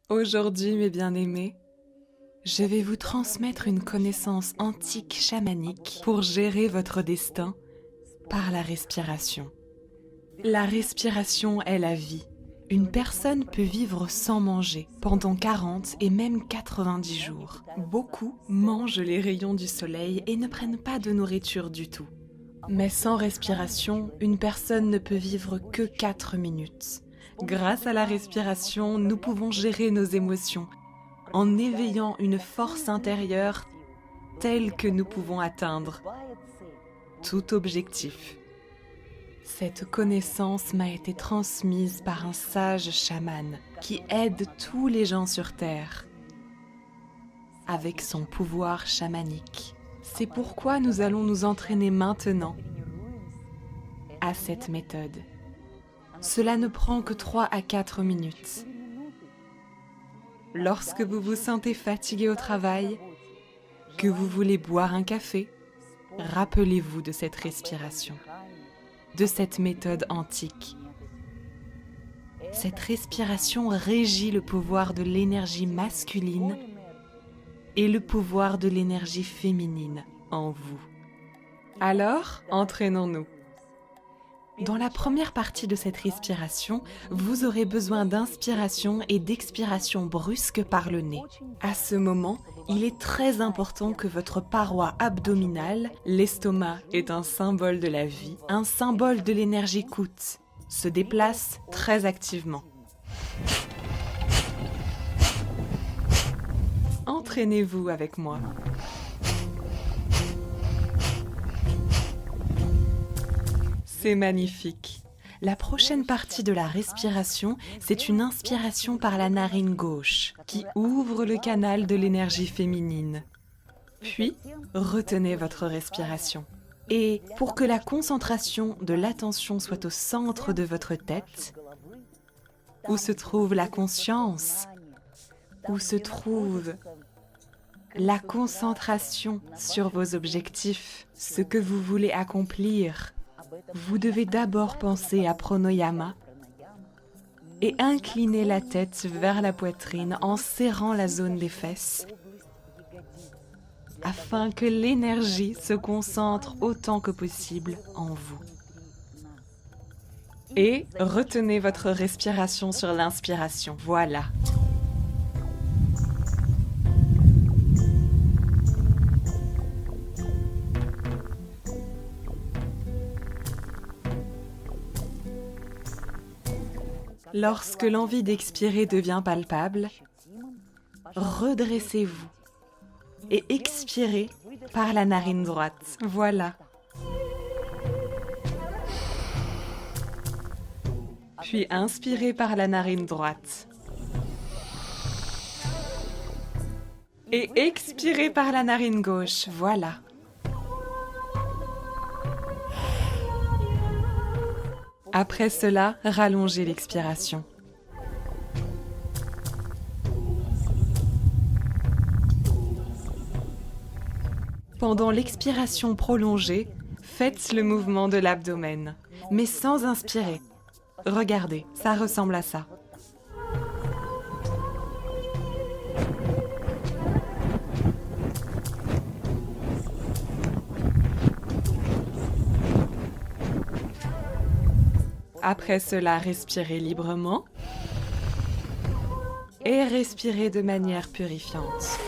Aujourd'hui, mes bien-aimés, je vais vous transmettre une connaissance antique chamanique pour gérer votre destin par la respiration. La respiration est la vie. Une personne peut vivre sans manger pendant 40 et même 90 jours. Beaucoup mangent les rayons du soleil et ne prennent pas de nourriture du tout. Mais sans respiration, une personne ne peut vivre que 4 minutes. Grâce à la respiration, nous pouvons gérer nos émotions en éveillant une force intérieure telle que nous pouvons atteindre tout objectif. Cette connaissance m'a été transmise par un sage chaman qui aide tous les gens sur Terre avec son pouvoir chamanique. C'est pourquoi nous allons nous entraîner maintenant à cette méthode. Cela ne prend que 3 à 4 minutes. Lorsque vous vous sentez fatigué au travail, que vous voulez boire un café, rappelez-vous de cette respiration, de cette méthode antique. Cette respiration régit le pouvoir de l'énergie masculine et le pouvoir de l'énergie féminine en vous. Alors, entraînons-nous. Dans la première partie de cette respiration, vous aurez besoin d'inspiration et d'expiration brusque par le nez. À ce moment, il est très important que votre paroi abdominale, l'estomac est un symbole de la vie, un symbole de l'énergie Kut, se déplace très activement. Entraînez-vous avec moi. C'est magnifique. La prochaine partie de la respiration, c'est une inspiration par la narine gauche qui ouvre le canal de l'énergie féminine. Puis, retenez votre respiration. Et pour que la concentration de l'attention soit au centre de votre tête, où se trouve la conscience, où se trouve la concentration sur vos objectifs, ce que vous voulez accomplir, vous devez d'abord penser à pranayama et incliner la tête vers la poitrine en serrant la zone des fesses afin que l'énergie se concentre autant que possible en vous. Et retenez votre respiration sur l'inspiration. Voilà. Lorsque l'envie d'expirer devient palpable, redressez-vous et expirez par la narine droite. Voilà. Puis inspirez par la narine droite. Et expirez par la narine gauche. Voilà. Après cela, rallongez l'expiration. Pendant l'expiration prolongée, faites le mouvement de l'abdomen, mais sans inspirer. Regardez, ça ressemble à ça. Après cela, respirez librement et respirez de manière purifiante.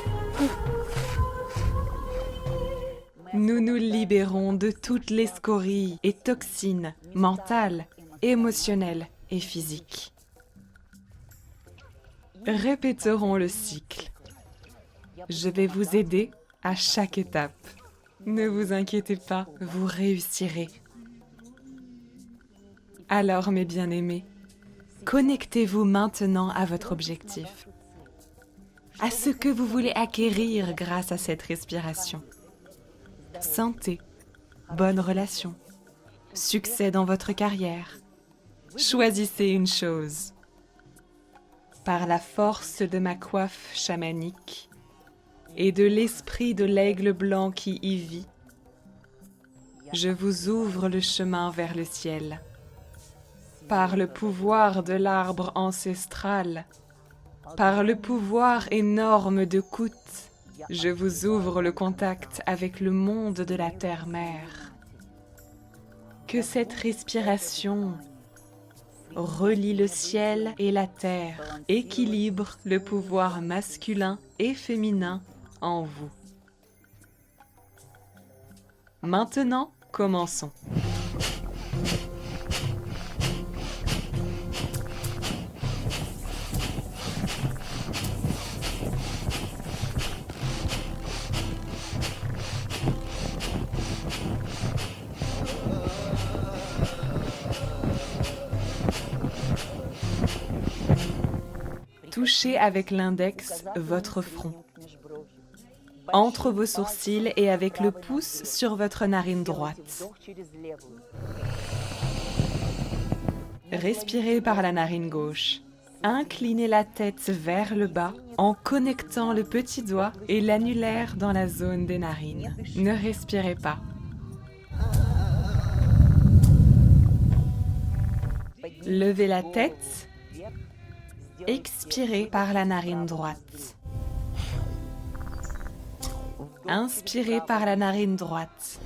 Nous nous libérons de toutes les scories et toxines mentales, émotionnelles et physiques. Répéterons le cycle. Je vais vous aider à chaque étape. Ne vous inquiétez pas, vous réussirez. Alors, mes bien-aimés, connectez-vous maintenant à votre objectif, à ce que vous voulez acquérir grâce à cette respiration. Santé, bonne relation, succès dans votre carrière. Choisissez une chose. Par la force de ma coiffe chamanique et de l'esprit de l'aigle blanc qui y vit, je vous ouvre le chemin vers le ciel. Par le pouvoir de l'arbre ancestral, Par le pouvoir énorme de Kut, je vous ouvre le contact avec le monde de la terre-mère. Que cette respiration relie le ciel et la terre, équilibre le pouvoir masculin et féminin en vous. Maintenant, commençons. Touchez avec l'index votre front, entre vos sourcils et avec le pouce sur votre narine droite. Respirez par la narine gauche. Inclinez la tête vers le bas en connectant le petit doigt et l'annulaire dans la zone des narines. Ne respirez pas. Levez la tête. Expirez par la narine droite. Inspirez par la narine droite.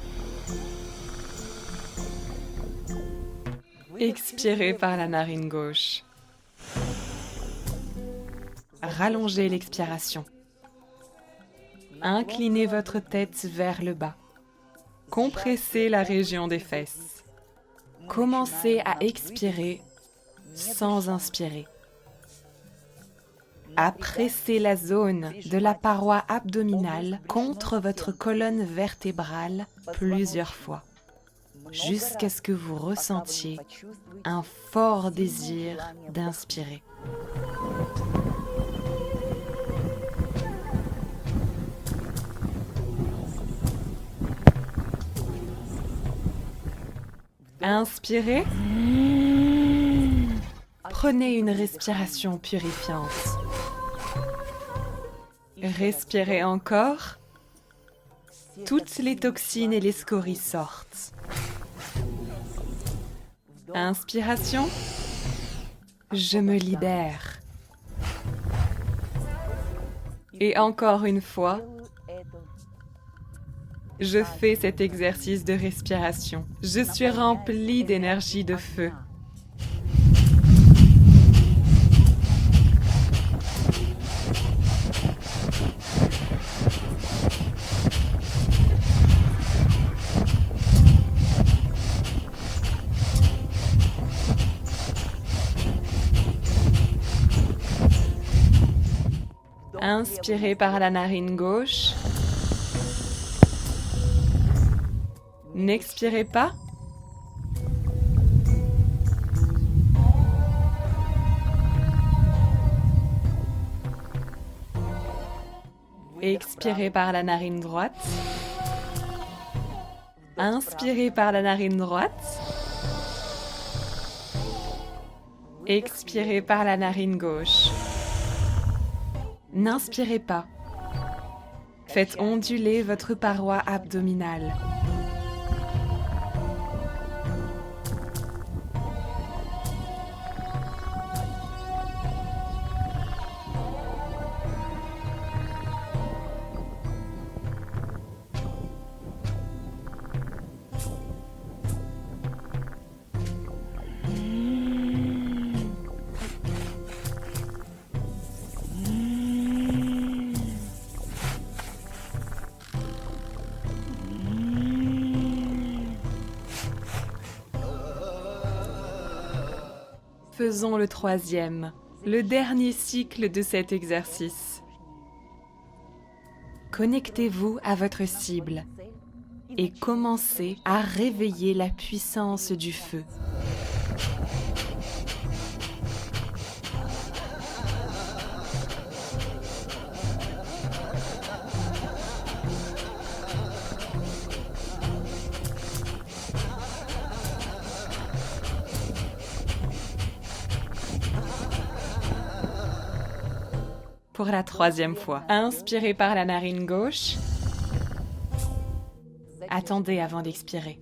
Expirez par la narine gauche. Rallongez l'expiration. Inclinez votre tête vers le bas. Compressez la région des fesses. Commencez à expirer sans inspirer. Pressez la zone de la paroi abdominale contre votre colonne vertébrale plusieurs fois, jusqu'à ce que vous ressentiez un fort désir d'inspirer. Inspirez. Prenez une respiration purifiante. Respirez encore. Toutes les toxines et les scories sortent. Inspiration. Je me libère. Et encore une fois, je fais cet exercice de respiration. Je suis remplie d'énergie de feu. Inspirez par la narine gauche. N'expirez pas. Expirez par la narine droite. Inspirez par la narine droite. Expirez par la narine gauche. N'inspirez pas. Faites onduler votre paroi abdominale. Faisons le troisième, le dernier cycle de cet exercice. Connectez-vous à votre cible et commencez à réveiller la puissance du feu. Pour la troisième fois, inspirez par la narine gauche. Attendez avant d'expirer.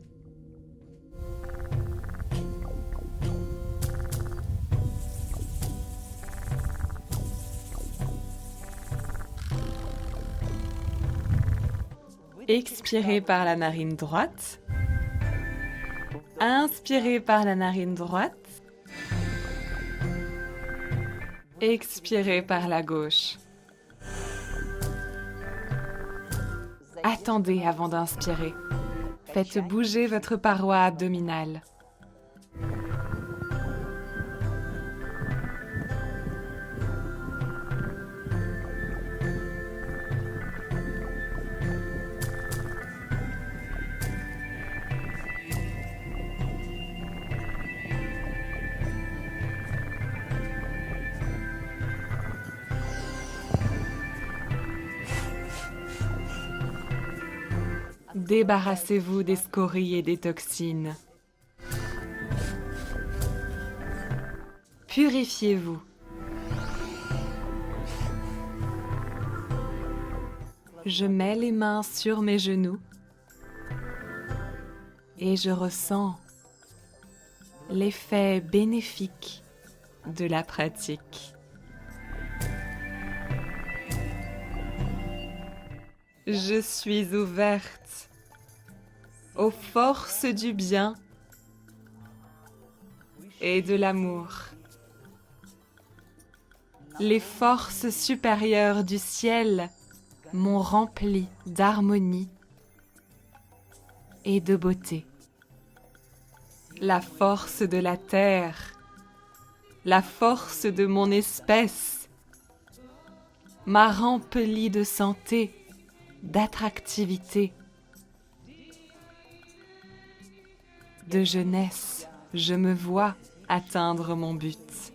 Expirez par la narine droite. Inspirez par la narine droite. Expirez par la gauche. Attendez avant d'inspirer. Faites bouger votre paroi abdominale. Débarrassez-vous des scories et des toxines. Purifiez-vous. Je mets les mains sur mes genoux et je ressens l'effet bénéfique de la pratique. Je suis ouverte aux forces du bien et de l'amour. Les forces supérieures du ciel m'ont rempli d'harmonie et de beauté. La force de la terre, la force de mon espèce m'a rempli de santé, d'attractivité, de jeunesse. Je me vois atteindre mon but.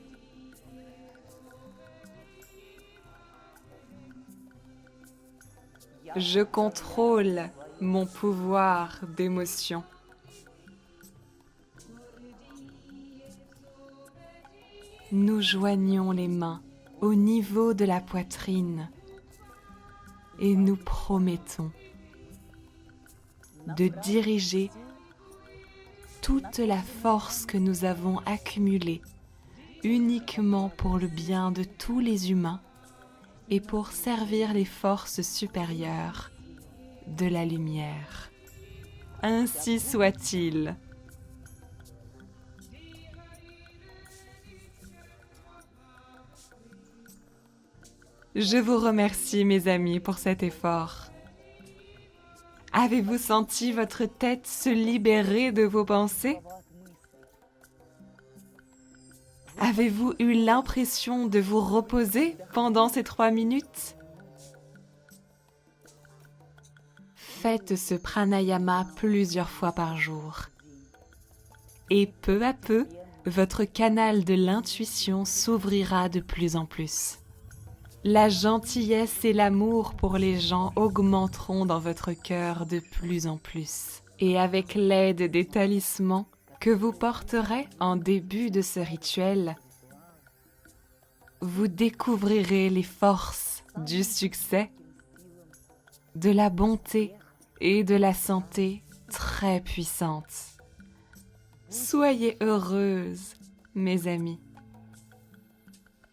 Je contrôle mon pouvoir d'émotion. Nous joignons les mains au niveau de la poitrine et nous promettons de diriger toute la force que nous avons accumulée uniquement pour le bien de tous les humains et pour servir les forces supérieures de la lumière. Ainsi soit-il. Je vous remercie, mes amis, pour cet effort. Avez-vous senti votre tête se libérer de vos pensées? Avez-vous eu l'impression de vous reposer pendant ces 3 minutes? Faites ce pranayama plusieurs fois par jour. Et peu à peu, votre canal de l'intuition s'ouvrira de plus en plus. La gentillesse et l'amour pour les gens augmenteront dans votre cœur de plus en plus. Et avec l'aide des talismans que vous porterez en début de ce rituel, vous découvrirez les forces du succès, de la bonté et de la santé très puissantes. Soyez heureuses, mes amis.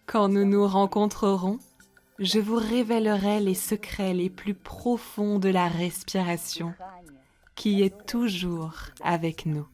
Quand nous nous rencontrerons, je vous révélerai les secrets les plus profonds de la respiration qui est toujours avec nous.